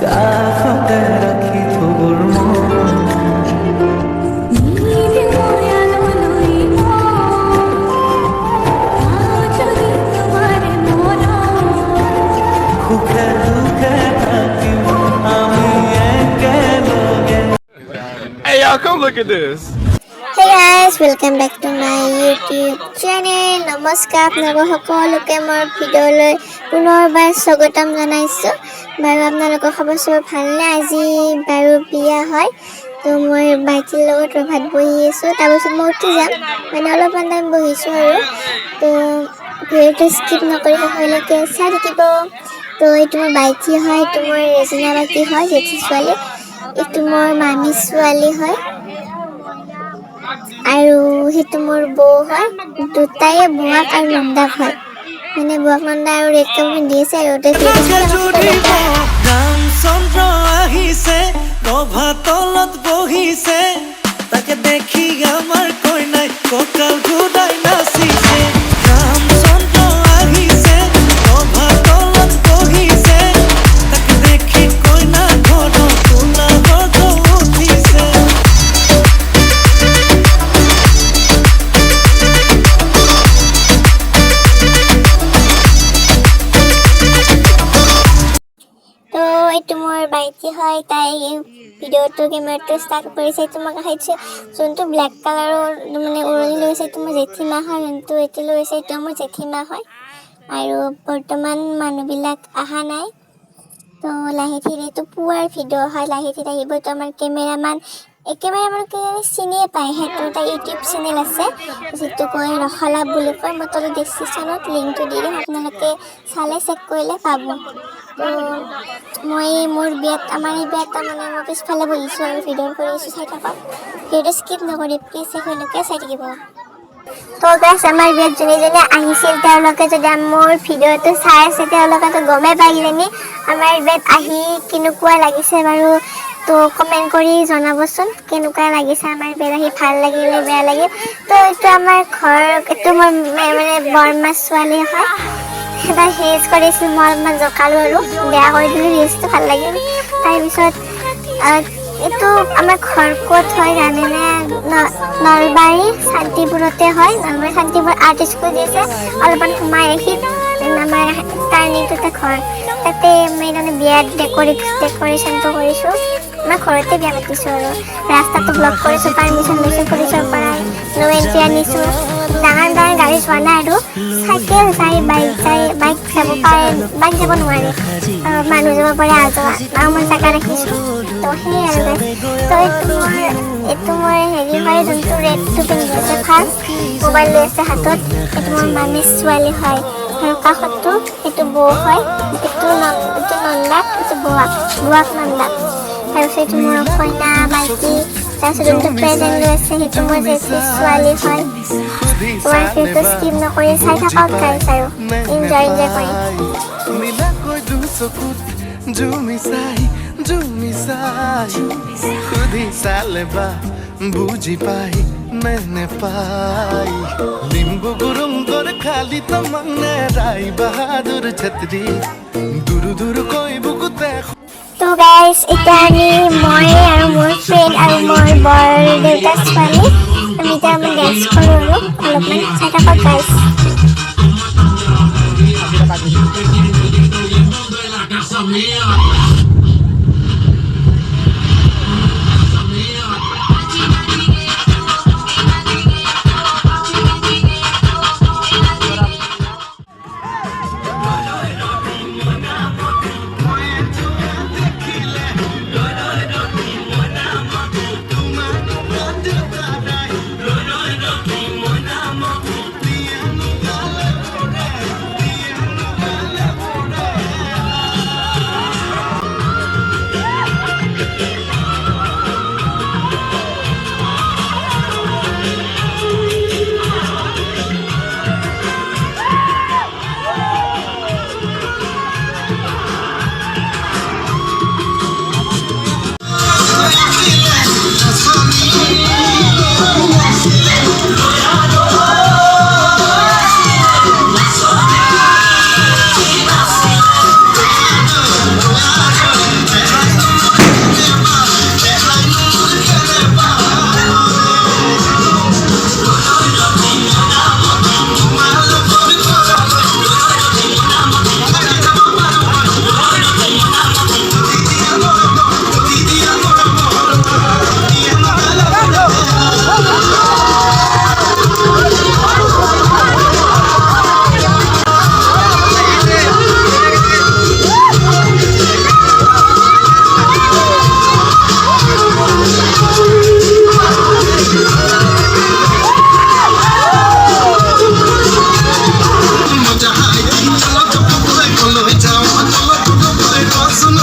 কাষতে ৰাখি থবৰ মন সুখে দুখে থাকিম আমি একেলগে Hey y'all, come look at this. Hey guys, welcome back to my YouTube channel. নমস্কাৰ আপোনালোক সকলোকে মোৰ ভিডিঅ'লৈ পুনৰবাৰ স্বাগতম জনাইছোঁ। বাৰু আপোনালোকৰ খবৰ চবৰ ভালনে? আজি বাৰু বিয়া হয়, তো মই বাইটিৰ লগত ৰভাত বহি আছোঁ। তাৰপিছত মই উঠি যাম, মানে অলপমান টাইম বহিছোঁ আৰু তো ভিডিঅ'টো স্কিপ নকৰি শেষলৈকে চাই থাকিব। তো এইটো মোৰ বাইটি হয়, এইটো মোৰ ৰেজিনা বাটি হয়, জেঠী ছোৱালী, এইটো মোৰ মামী ছোৱালী হয়, আৰু সেইটো মোৰ বৌ হয়। দুটাই বোৱাক আৰু নন্দাক হয়, মানে বোৱাক নন্দা আৰু ৰেড কাপ পিন্ধি আছে আৰু ৰামচন্দ্ৰ আহিছে ৰভা তলত বহিছে তাকে দেখি আমাৰ কইনাই কঁকাল ঘূৰাই নাচিছে ৰামচন্দ্ৰ আহিছে ৰভা তলত বহিছে তাকে দেখি কইনা ঘৰত তোলা গৰ্জ উঠিছে তো এইটো মোৰ বাইটি হয়। তাই ভিডিঅ'টো কেমেৰাটো ষ্টাৰ্ট কৰিছে। এইটো মই দেখাইছোঁ যোনটো ব্লেক কালাৰৰ মানে উৰণি লৈছে, এইটো মোৰ জেঠীমা হয়। যোনটো এইটো লৈছে এইটো মোৰ জেঠীমা হয়। আৰু বৰ্তমান মানুহবিলাক অহা নাই, তো লাহে ধীৰে এইটো পুৱাৰ ভিডিঅ' হয়, লাহে ধীৰে আহিব। তো আমাৰ কেমেৰামানকে চিনিয়ে পায়, সেইটো এটা ইউটিউব চেনেল আছে যিটো কয় ৰখালা বুলি কয়। মই তলত ডেছক্ৰিপশ্যনত লিংকটো দি দিম, আপোনালোকে চালে চেক কৰিলে পাব। তো মই মোৰ বিয়াত আমাৰ এই বিয়াত মানে মই পিছফালে বহিছোঁ আৰু ভিডিঅ' কৰি আছোঁ, চাই থাকক। ভিডিঅ'টো স্কিপ নকৰি প্লিজ শেষলৈকে চাই থাকিব। তো গাইছ, আমাৰ বিয়াত যোনে যোনে আহিছিল তেওঁলোকে যদি মোৰ ভিডিঅ'টো চাই আছে তেওঁলোকেতো গমেই পাই কিজানি আমাৰ বিয়াত আহি কেনেকুৱা লাগিছে বাৰু। তো কমেণ্ট কৰি জনাবচোন কেনেকুৱা লাগিছে আমাৰ বিয়াত আহি, ভাল লাগিল নে বেয়া লাগিল। তো এইটো আমাৰ ঘৰ, এইটো মোৰ মানে বৰমাৰ ছোৱালী হয়। এটা ৰিলচ কৰিছিল, মই অলপমান জকালোঁ আৰু বেয়া কৰি দিলোঁ ৰিলচটো, ভাল লাগিল। তাৰপিছত এইটো আমাৰ ঘৰ ক'ত হয় জানেনে? নলবাৰী শান্তিপুৰতে হয়। নলবাৰী শান্তিপুৰ আৰ্ট স্কুল দিছে, অলপমান সোমাই আহি আমাৰ টাৰ্ণিংটোতে ঘৰ। তাতে আমি তাৰমানে বিয়াত ডেক'ৰেশ্যনটো কৰিছোঁ। আমাৰ ঘৰতে বিয়া পাতিছোঁ আৰু ৰাস্তাটো ব্লক কৰিছোঁ, পাৰ্মিশ্যন লৈছোঁ পুলিচৰ পৰাই, নো এণ্ট্ৰি আনিছোঁ। ডাঙৰ ডাঙৰ গাড়ী যোৱা নাই আৰু চাইকেল যায়, বাইক যাব পাৰে, বাইক যাব নোৱাৰে, মানুহ যাব পাৰে অহা যোৱা, আৰু মই জেগা ৰাখিছোঁ। তো সেয়াই আৰু তো এইটো মোৰ হেৰি হয়, যোনটো ৰেডটো পিন্ধি আছে ফাৰ্ষ্ট, মোবাইল লৈ আছে হাতত, এইটো মোৰ মামীৰ ছোৱালী হয়। আৰু কাষতটো সেইটো বৌ হয়, এইটো নন্দা, এইটো বোৱাক নন্দা। তাৰপিছত এইটো মোৰ কইনা বাইটি, তাৰপিছত যোনটো প্ৰেজেণ্ট লৈ আছে সেইটো মোৰ জেঠী ছোৱালী হয়। তোমাৰ ভিডিঅ'টো স্কিপ নকৰি চাই থাকক গাইছ আৰু এনজয় কৰি। জুমি চাই সুধি চালে বা বুঝি পাই मैंने पाई लिंबू गुरुम गोर खाली तमन्ने राय बहादुर छतरी दूर दूर कोई बुकुते। তো গাইছ, এতিয়া মই আৰু মোৰ ফ্ৰেণ্ড আৰু মোৰ বৰ দেউতাৰ ছোৱালী আমি এতিয়া ডেন্স কৰোঁ আৰু অলপমান চাই থাকক গাইছ।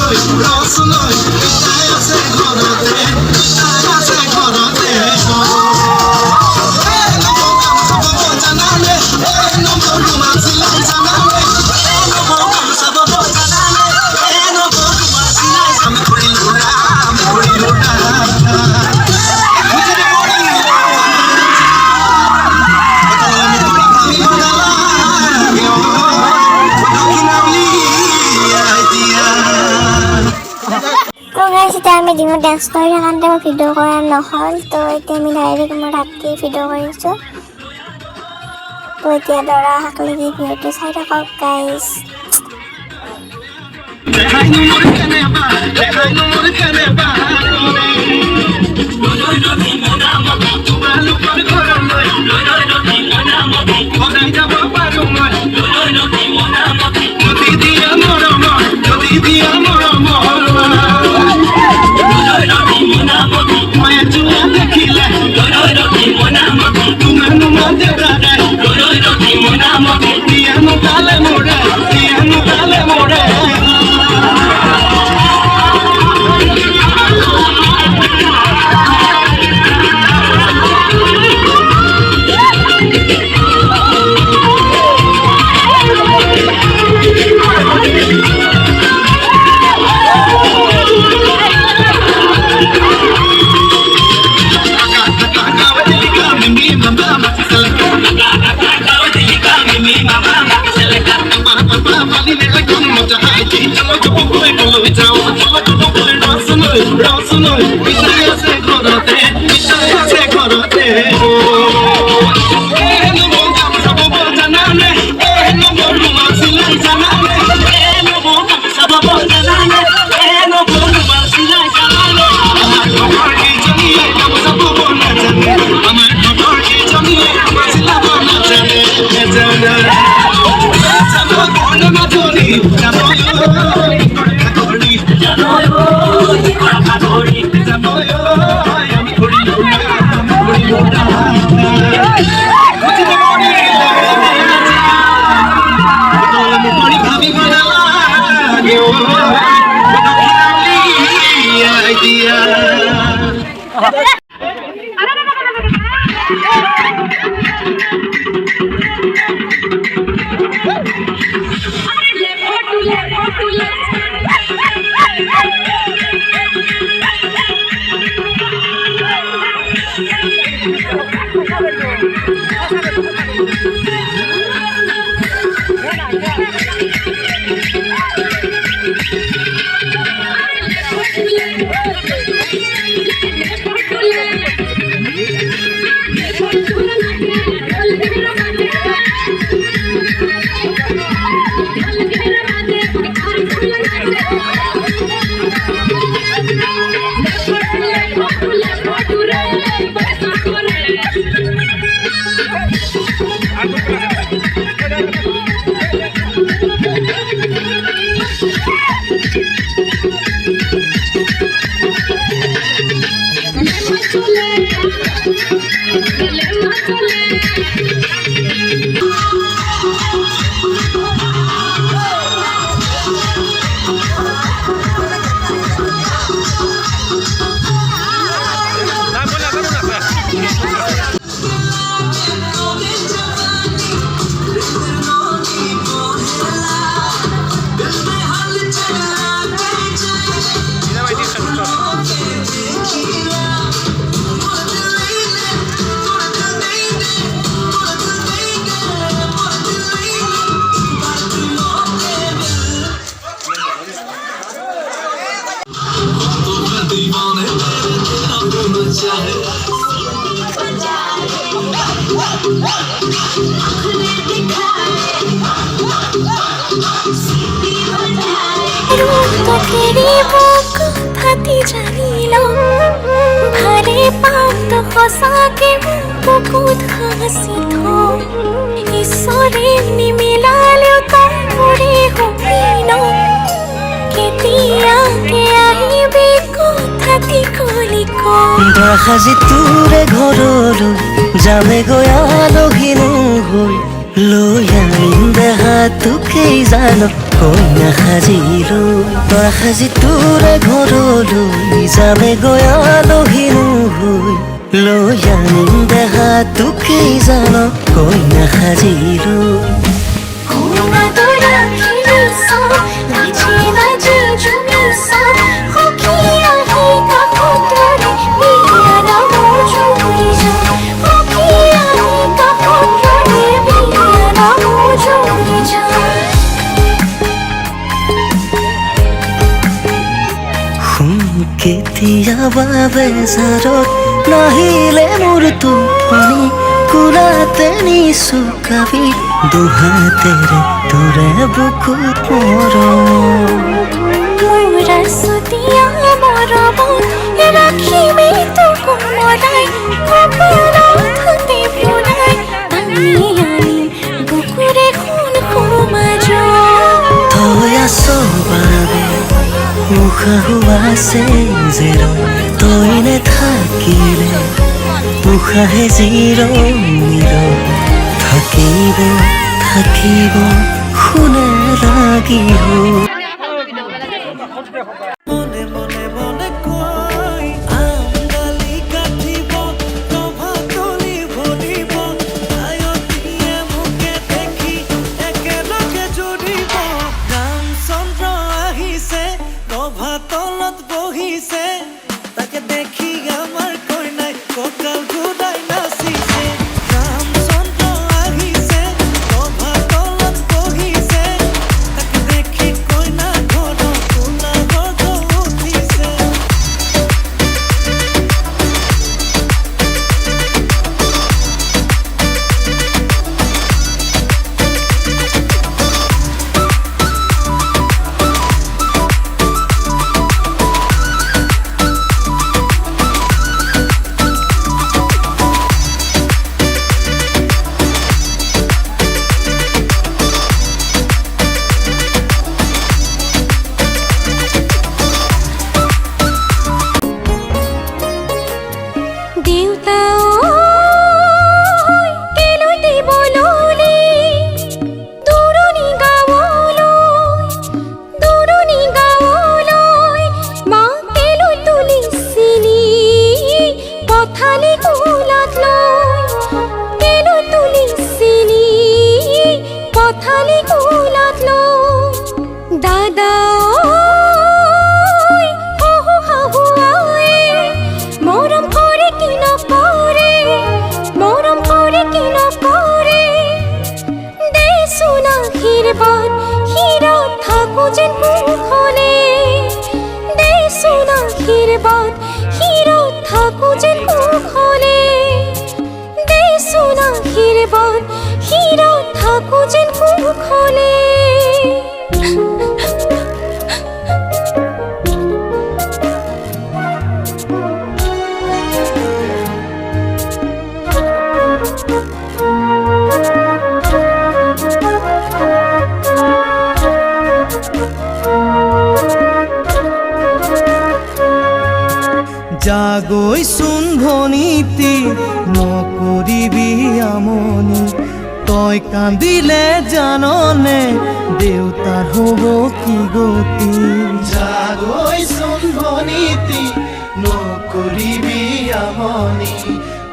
ৰচলৈ পিতাই আছে ঘৰতে পিতাই আছে ঘৰতে জানানে নম্বৰ তোমাৰ চিলাই জানানে নম্বৰ চাব জানানে নম্বৰ তোমাৰ চিলাই আমি কৰিলো তো গাইজ এতিয়া আমি দিনত ডান্স কৰি থাকোঁতে মই ভিডিঅ' কৰা নহ'ল তো এতিয়া আমি ডাইৰেক্ট মই ৰাতি ভিডিঅ' কৰিছোঁ তো এতিয়া দৰা শাকলি দি ভিডিঅ'টো চাই থাকক গাইজ ৰচলৈ পিতাই আছে ঘৰতে পিতাই আছে ঘৰতে জানানে নম্বৰ তোমাৰ চিলাই জানানে নম্বৰ চাব জানানে নম্বৰ তোমাৰ চিলাই জানানে আমাৰ খবৰ কেইজনীয়ে কাম চাব নাজানে আমাৰ খবৰ কেইজনীয়ে কাম চিলাব নাজানে যাব বৰ্ণ মাধুৰী तेरी वो कथाती जानिलो भरे पात खसाके बुकुत हसी थो इसरे निमिलाले तोरे हो पिनो केतिया के आई बे कथाती कलिको बाखाजी तुरे घरलो जामे गया लगिनु होय लोया इंदा हातुके जानो কইনা সাজিলো তৰা সাজি তোৰে ঘৰলৈ যামে গৈ আলহী হৈ লৈ আনিম দেহা তোকেই জান কইনা সাজিলো কোনা তোরা খিলিসা লাজে লাজে জুমিসা হকিয়া হে কাপড়ে বিয়ারা মোজুরি যা হকিয়া হে কাপড়ে বিয়ারা মোজুরি যা কেতিয়াবা বেজাৰত নাহিলে মোৰ টোপনি কোলাতে নিছো কাবি দুহাতেৰে তোৰে বুকুত মৰম মোরা সতিয়া মরব রাখিমে তো কোমলাই কপলাতে ভুলাই আমি আনি বুকুরে খুন খুমাজ তই আছ বাবে উশাহো আছে যেৰ তই নেথাকিলে উশাহে জিৰণিৰ থাকিব থাকিব শুনে লাগিব মনে মনে মনে কৈ আঙালি কাটিব ৰভা তলি ভৰিব আয়তীয়ে মোকে দেখি একেলগে জুৰিব ৰামচন্দ্ৰ আহিছে ৰভা তলত বহিছে তাকে দেখি আমাৰ কইনাই কঁকাল ঘূৰাই নাচিছে ৰামচন্দ্ৰ আহিছে ৰভা তলত বহিছে তাকে দেখি কইনা ঘৰৰ কোলা গৰ্ভ উঠিছে দেউতা কেলৈ দিবললি দূৰণি গাঁৱলৈ মা কেলৈ তুলিছিলি পথালি কোলাত লৈ কেলৈ তুলিছিলি পথালি কোলাত লৈ দাদা শহু শাহুৱাই মৰম কৰে কি নকৰে মৰম কৰে কি নকৰে দেচোন আশীৰ্বাদ শিৰত থাকো যেন মুখলে দেচোন আশীৰ্বাদ শিৰত থাকো যেন মুখলে দেচোন আশীৰ্বাদ শিৰত থাকো যেন মুখলে জাগৈচোন ভনীতি নকৰিবি আমনি তই কান্দিলে জাননে দেউতাৰ হ'ব কি গতি জাগৈচোন ভনীতি নকৰিবি আমনি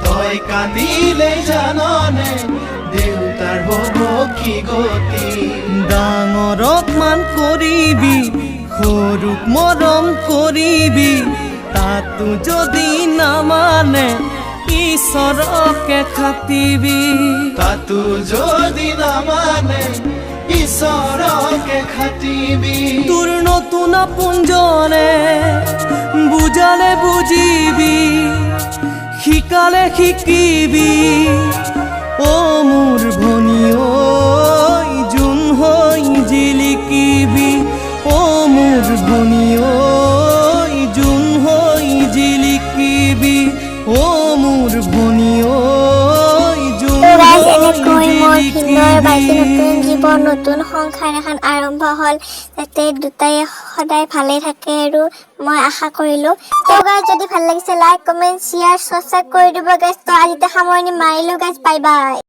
তই কান্দিলে জাননে দেউতাৰ হ'ব কি গতি ডাঙৰক মান কৰিবি সৰুক মৰম কৰিবি তাতো যদি নামানে ঈশ্বৰকে খাটিবি তাতো যদি নামানে ঈশ্বৰকে খাটিবি তোৰ নতুন আপোনজনে বুজালে বুজিবি শিকালে শিকিবি অ মোৰ ভনী ঐ জোন হৈ জিলিকিবি অ মোৰ ভনী ঐ জোন হৈ জিলিকিবি অ মোৰ ভনী ঐ জোন তো গাইজ হৈ এনেকৈ মোৰ ভিনদেউৰ বাইকে জিলিকিবি নতুন জীৱন নতুন সংসাৰ এখন আৰম্ভ হ'ল যাতে দুটাই সদায় ভালে থাকে আৰু মই আশা কৰিলোঁ তো গাইজ যদি ভাল লাগিছে লাইক কমেণ্ট শ্বেয়াৰ ছাবস্ক্ৰাইব কৰি দিব গাইজ তো আজিতে সামৰণি মাৰিলোঁ গাইজ বাই বাই